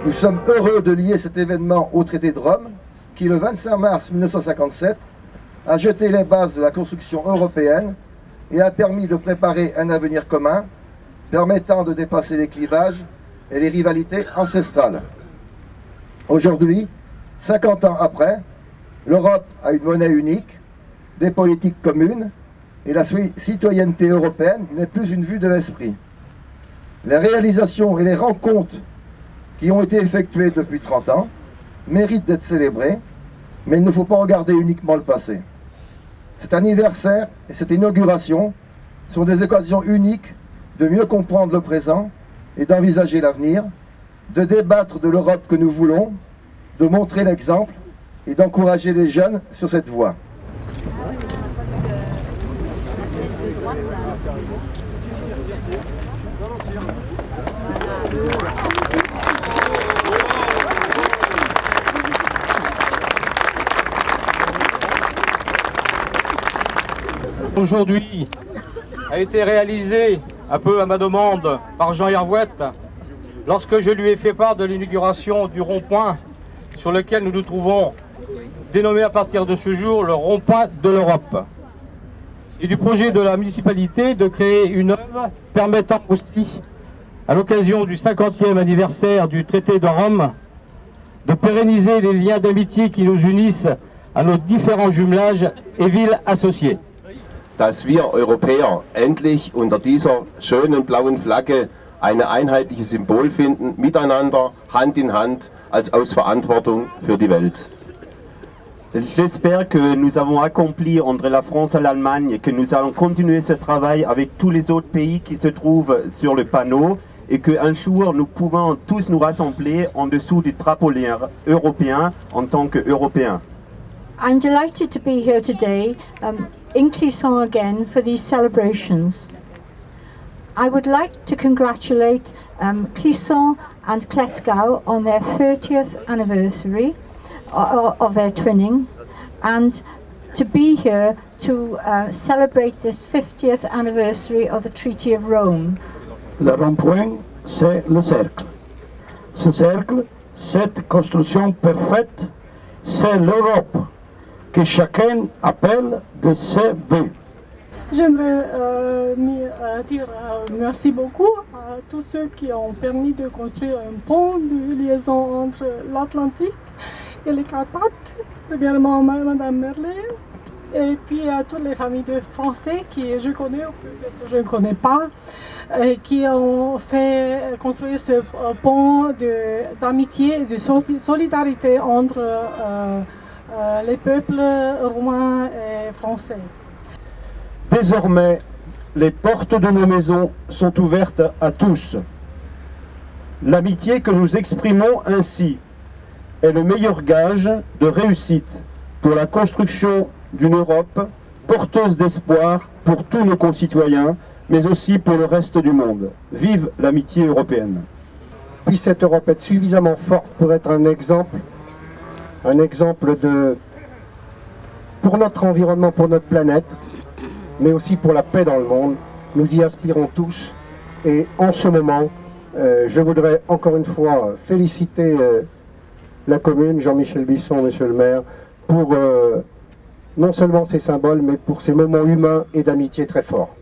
Nous sommes heureux de lier cet événement au traité de Rome, qui le 25 mars 1957 a jeté les bases de la construction européenne et a permis de préparer un avenir commun permettant de dépasser les clivages et les rivalités ancestrales. Aujourd'hui, 50 ans après, l'Europe a une monnaie unique, des politiques communes et la citoyenneté européenne n'est plus une vue de l'esprit. Les réalisations et les rencontres qui ont été effectuées depuis 30 ans méritent d'être célébrées, mais il ne faut pas regarder uniquement le passé. Cet anniversaire et cette inauguration sont des occasions uniques de mieux comprendre le présent et d'envisager l'avenir, de débattre de l'Europe que nous voulons, de montrer l'exemple et d'encourager les jeunes sur cette voie. Aujourd'hui a été réalisé, un peu à ma demande, par Jean Hervouette, lorsque je lui ai fait part de l'inauguration du rond-point sur lequel nous nous trouvons, dénommé à partir de ce jour le rond-point de l'Europe, et du projet de la municipalité de créer une œuvre permettant aussi, à l'occasion du 50e anniversaire du traité de Rome, de pérenniser les liens d'amitié qui nous unissent à nos différents jumelages et villes associées. Dass wir Europäer endlich unter dieser schönen blauen Flagge ein einheitliches Symbol finden, miteinander, Hand in Hand, als aus Verantwortung für die Welt. J'espère que nous avons accompli entre la France et l'Allemagne et que nous allons continuer ce travail avec tous les autres pays qui se trouvent sur le panneau et qu'un jour nous pouvons tous nous rassembler en dessous du drapeau européen en tant qu'Européens. I'm delighted to be here today in Clisson again for these celebrations. I would like to congratulate Clisson and Klettgau on their 30th anniversary of their twinning, and to be here to celebrate this 50th anniversary of the Treaty of Rome. Le rond-point, c'est le cercle. Ce cercle, cette construction parfaite, c'est l'Europe que chacun appelle de ses vœux. J'aimerais dire merci beaucoup à tous ceux qui ont permis de construire un pont de liaison entre l'Atlantique et les Carpates, premièrement Madame Merlet, et puis à toutes les familles de Français qui je connais ou peut-être je ne connais pas, qui ont fait construire ce pont d'amitié et de solidarité entre les peuples roumains et français. Désormais, les portes de nos maisons sont ouvertes à tous. L'amitié que nous exprimons ainsi est le meilleur gage de réussite pour la construction d'une Europe porteuse d'espoir pour tous nos concitoyens, mais aussi pour le reste du monde. Vive l'amitié européenne. Puisse cette Europe être suffisamment forte pour être un exemple pour notre environnement, pour notre planète, mais aussi pour la paix dans le monde. Nous y aspirons tous. Et en ce moment, je voudrais encore une fois féliciter la commune, Jean-Michel Bisson, monsieur le maire, pour non seulement ces symboles, mais pour ces moments humains et d'amitié très forts.